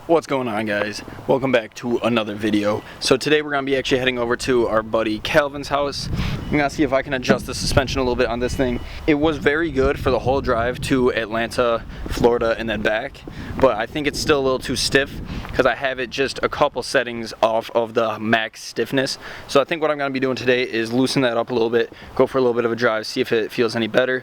What's going on, guys? Welcome back to another video. So today we're gonna be actually heading over to our buddy Calvin's house. I'm gonna see if I can adjust the suspension a little bit on this thing. It was very good for the whole drive to Atlanta, Florida, and then back, but I think it's still a little too stiff because I have it just a couple settings off of the max stiffness. So I think what I'm gonna be doing today is loosen that up a little bit, go for a little bit of a drive, see if it feels any better.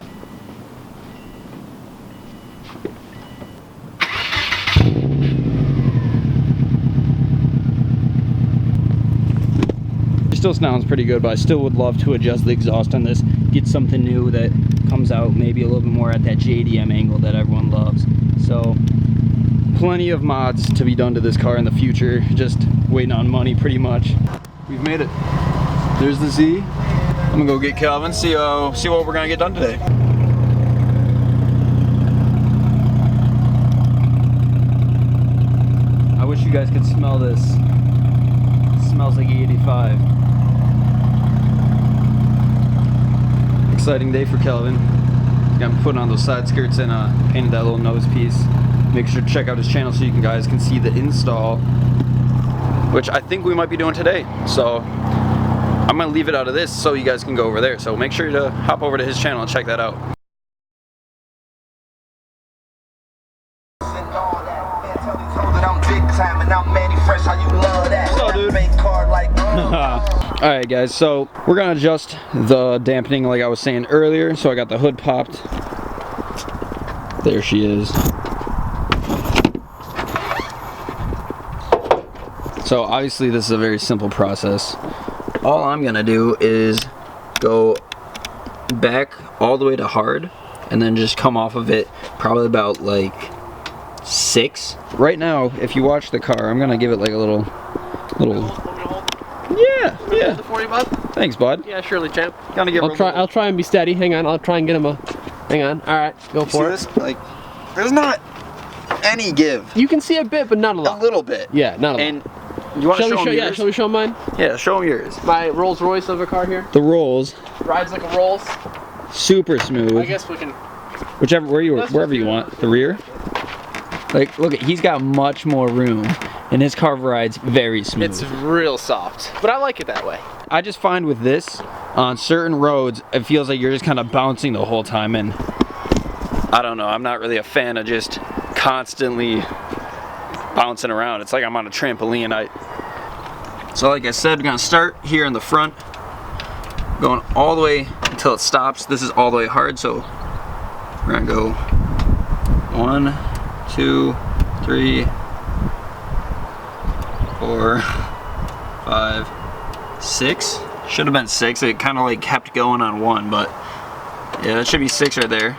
Still sounds pretty good, but I still would love to adjust the exhaust on this, get something new that comes out maybe a little bit more at that JDM angle that everyone loves. So plenty of mods to be done to this car in the future, just waiting on money pretty much. We've made it. There's the Z. I'm gonna go get Calvin, see what we're gonna get done today. I wish you guys could smell this. It smells like E85. Exciting day for Calvin. Got putting on those side skirts and painted that little nose piece. Make sure to check out his channel so you guys can see the install, which I think we might be doing today. So I'm gonna leave it out of this so you guys can go over there. So make sure to hop over to his channel and check that out. Alright guys, so we're gonna adjust the dampening like I was saying earlier. So I got the hood popped. There she is. So obviously this is a very simple process. All I'm gonna do is go back all the way to hard and then just come off of it probably about like 6. Right now, if you watch the car, I'm gonna give it like a little. Yeah. For you, bud. Thanks, bud. Yeah, surely, champ. Gonna give. I'll try and be steady. Hang on. I'll try and get him a. Hang on. All right, go for it. This? Like, there's not any give. You can see a bit, but not a lot. A little bit. Yeah, not a lot. And you want to show them yours? Yeah, shall we show mine? Yeah, show them yours. My Rolls Royce of a car here. The rolls. Rides like a Rolls. Super smooth. I guess we can. Wherever you want. The rear. Like, look, he's got much more room, and his car rides very smooth. It's real soft, but I like it that way. I just find with this, on certain roads, it feels like you're just kind of bouncing the whole time, and I don't know, I'm not really a fan of just constantly bouncing around. It's like I'm on a trampoline. So like I said, we're gonna start here in the front, going all the way until it stops. This is all the way hard, so we're gonna go 1, 2, 3, 4, 5, 6. Should have been 6. It kind of like kept going on 1, but yeah, that should be 6 right there.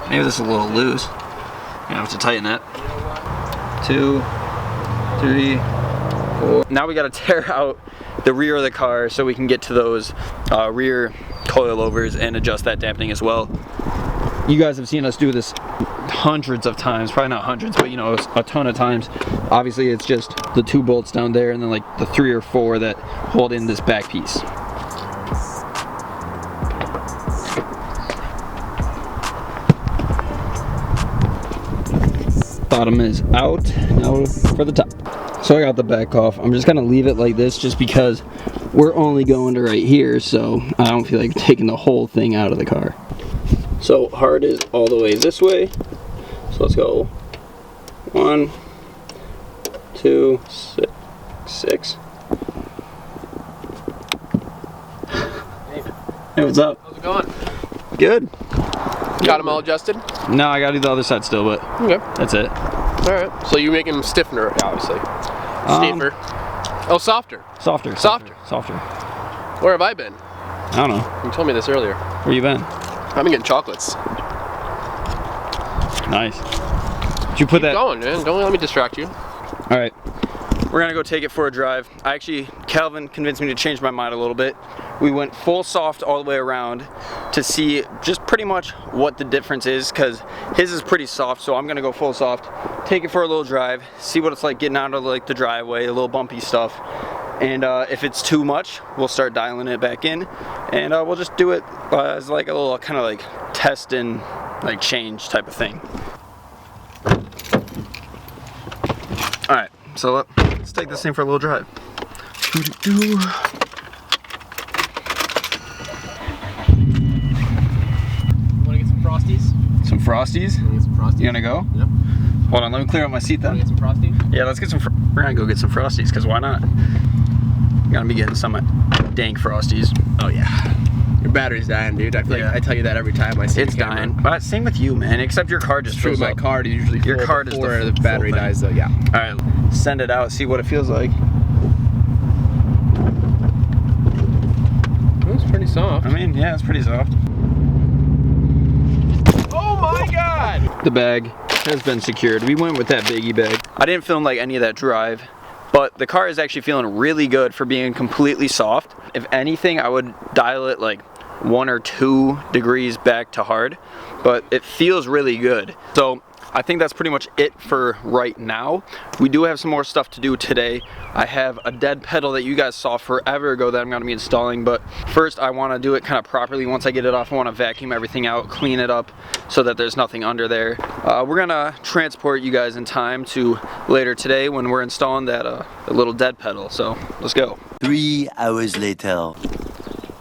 Maybe this is a little loose. I have to tighten it. 2, 3, 4. Now we got to tear out the rear of the car so we can get to those rear coilovers and adjust that dampening as well. You guys have seen us do this hundreds of times, probably not hundreds, but you know, a ton of times. Obviously it's just the 2 bolts down there and then like the 3 or 4 that hold in this back piece. Bottom is out. Now for the top. So I got the back off. I'm just gonna leave it like this just because we're only going to right here, so I don't feel like taking the whole thing out of the car. So hard is all the way this way. So let's go 1, 2, 6. Hey, what's up? How's it going? Good. Got them all adjusted? No, I gotta do the other side still, but okay, that's it. All right. So you make them stiffer, obviously. Stiffer. Oh, softer. Softer. Where have I been? I don't know. You told me this earlier. Where you been? I've been getting chocolates. Nice. Did you put that? Keep going, man. Don't let me distract you. All right. We're gonna go take it for a drive. Calvin convinced me to change my mind a little bit. We went full soft all the way around to see just pretty much what the difference is, because his is pretty soft, so I'm gonna go full soft, take it for a little drive, see what it's like getting out of like the driveway, a little bumpy stuff. And if it's too much, we'll start dialing it back in, and we'll just do it as like a little kind of like test and like change type of thing. All right. so let's take this thing for a little drive. Doo-doo-doo. Wanna get some Frosties? Some Frosties? Wanna get some Frosties? You gonna go? Yep. Hold on, let me clear out my seat then. Wanna get some Frosties? Yeah, let's get some. We're gonna go get some Frosties, cause why not? I'm gonna be getting some dank Frosties. Oh yeah. Your battery's dying, dude. I feel Yeah. like I tell you that every time I see It's the camera. dying. But same with you, man. Except your car just True, fills my up. card is usually Your full card is the before the full battery thing. dies, though. Yeah. All right, send it out. See what it feels like. It's pretty soft. I mean, yeah, it's pretty soft. Oh my God! The bag has been secured. We went with that biggie bag. I didn't film like any of that drive, but the car is actually feeling really good for being completely soft. If anything, I would dial it like 1 or 2 degrees back to hard, but it feels really good. So I think that's pretty much it for right now. We do have some more stuff to do today. I have a dead pedal that you guys saw forever ago that I'm gonna be installing, but first I wanna do it kind of properly. Once I get it off, I wanna vacuum everything out, clean it up so that there's nothing under there. We're gonna transport you guys in time to later today when we're installing that little dead pedal. So let's go. 3 hours later.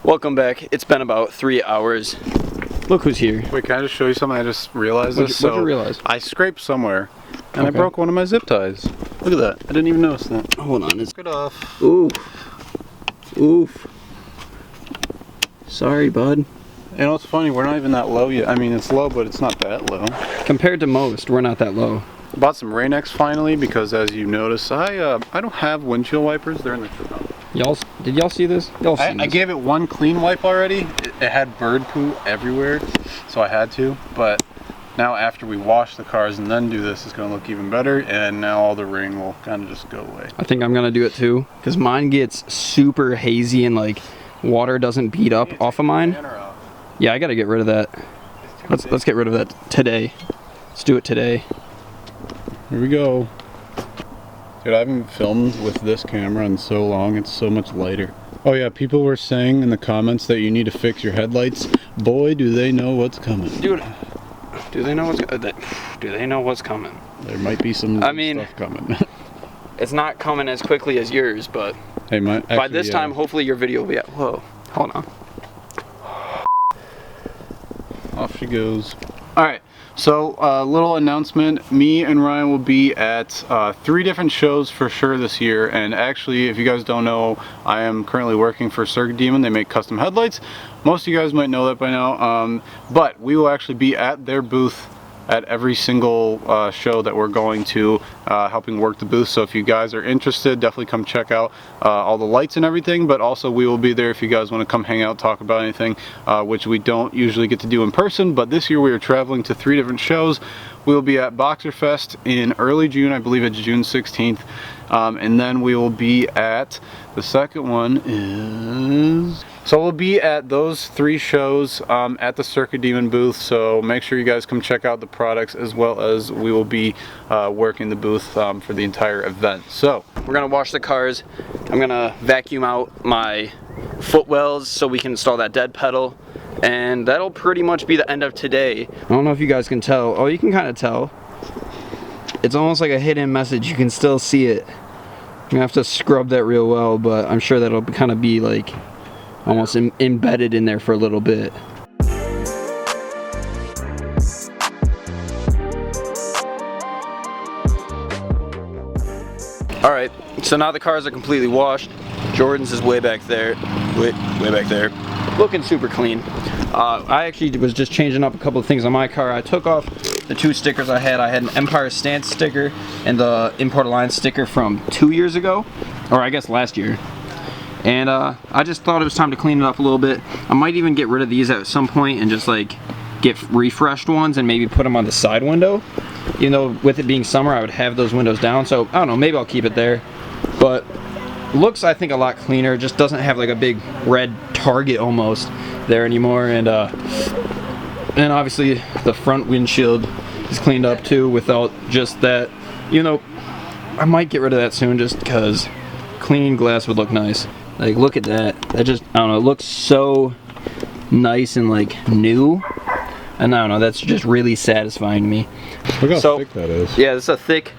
Welcome back. It's been about 3 hours. Look who's here. Wait, can I just show you something? I just realized What'd this. you realize? I scraped somewhere, and I Okay. broke one of my zip ties. Look at that. I didn't even notice that. Hold on. It's Good off. oof. Oof. Sorry, bud. You know, it's funny. We're not even that low yet. I mean, it's low, but it's not that low. Compared to most, we're not that low. Bought some Rain-X finally because, as you notice, I don't have windshield wipers. They're in the truck. Did y'all see this? Y'all seen I this. gave it one clean wipe already. It had bird poo everywhere, so I had to. But now after we wash the cars and then do this, it's going to look even better. And now all the ring will kind of just go away. I think I'm gonna do it too, because mine gets super hazy and like water doesn't beat up off of mine. Yeah, I gotta get rid of that. Let's get rid of that today. Let's do it today. Here we go. Dude, I haven't filmed with this camera in so long. It's so much lighter. Oh yeah, people were saying in the comments that you need to fix your headlights. Boy, do they know what's coming. Dude, do they know what's coming? There might be some I mean- stuff coming. It's not coming as quickly as yours, but Hey, by this time, hopefully your video will be out. Whoa, hold on. off she goes. All right. So, little announcement, me and Ryan will be at 3 different shows for sure this year, and actually, if you guys don't know, I am currently working for Circuit Demon. They make custom headlights. Most of you guys might know that by now, but we will actually be at their booth at every single show that we're going to, helping work the booth. So if you guys are interested, definitely come check out all the lights and everything, but also we will be there if you guys want to come hang out, talk about anything, which we don't usually get to do in person, but this year we are traveling to 3 different shows. We will be at Boxer Fest in early June, I believe it's June 16th, and then we will be at, the second one is... So we'll be at those 3 shows at the Circuit Demon booth, so make sure you guys come check out the products, as well as we will be working the booth for the entire event. So We're gonna wash the cars. I'm gonna vacuum out my footwells so we can install that dead pedal. And that'll pretty much be the end of today. I don't know if you guys can tell. Oh, you can kind of tell. It's almost like a hidden message. You can still see it. I'm gonna have to scrub that real well, but I'm sure that'll kind of be like almost embedded in there for a little bit. Alright, so now the cars are completely washed. Jordan's is way back there. Way back there. Looking super clean. I actually was just changing up a couple of things on my car. I took off the 2 stickers I had. I had an Empire Stance sticker and the Import Alliance sticker from 2 years ago. Or I guess last year. And I just thought it was time to clean it up a little bit. I might even get rid of these at some point and just like get refreshed ones and maybe put them on the side window. Even though with it being summer, I would have those windows down. So I don't know, maybe I'll keep it there. But looks, I think, a lot cleaner. Just doesn't have like a big red target almost there anymore. And obviously the front windshield is cleaned up too without just that. You know, I might get rid of that soon just because clean glass would look nice. Like, look at that. That just, I don't know, it looks so nice and like new. And I don't know, that's just really satisfying to me. look how So, thick that is. Yeah, this is a thick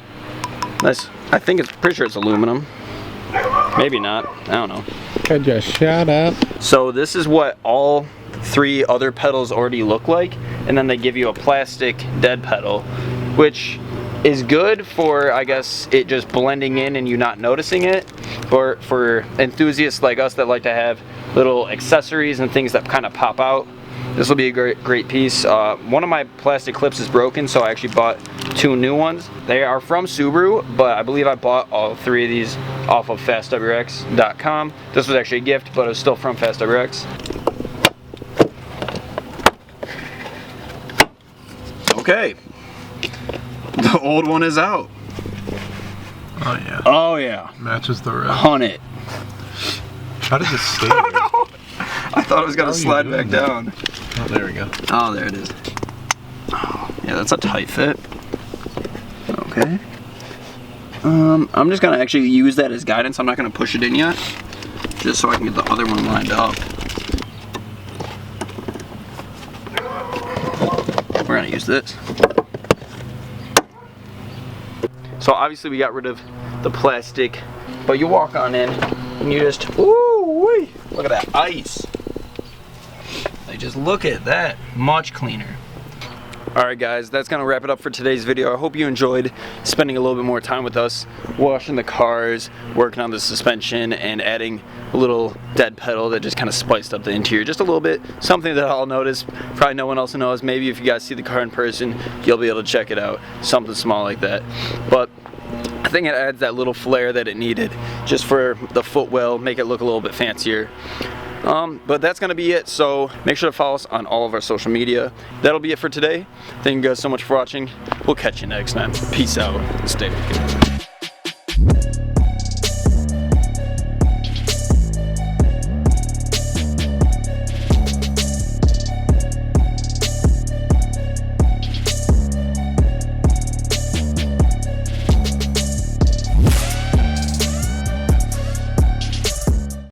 Nice. I think it's pretty sure it's aluminum. Maybe not. I don't know. I just shut up. So this is what all 3 other pedals already look like, and then they give you a plastic dead pedal, which is good for, I guess, it just blending in and you not noticing it. Or for enthusiasts like us that like to have little accessories and things that kind of pop out, this will be a great piece. One of my plastic clips is broken, so I actually bought 2 new ones. They are from Subaru, but I believe I bought all 3 of these off of FastWRX.com. This was actually a gift, but it was still from FastWRX. Okay, the old one is out. Oh yeah. Oh yeah, Matches the red. hunt it. How does it stay there? I thought it was gonna How are you slide doing back that? down. Oh, there we go. Oh, there it is. Oh, yeah, that's a tight fit. Okay. I'm just gonna actually use that as guidance. I'm not gonna push it in yet, just so I can get the other one lined up. We're gonna use this. So obviously we got rid of the plastic, but you walk on in and you just, ooh wee, look at that ice. Like, just look at that, much cleaner. Alright guys, that's gonna wrap it up for today's video. I hope you enjoyed spending a little bit more time with us, washing the cars, working on the suspension, and adding a little dead pedal that just kind of spiced up the interior just a little bit. Something that I'll notice, probably no one else knows. Maybe if you guys see the car in person, you'll be able to check it out. Something small like that. But I think it adds that little flair that it needed, just for the footwell, make it look a little bit fancier. But that's gonna be it, so make sure to follow us on all of our social media. That'll be it for today. Thank you guys so much for watching. We'll catch you next time. Peace out. Stay good.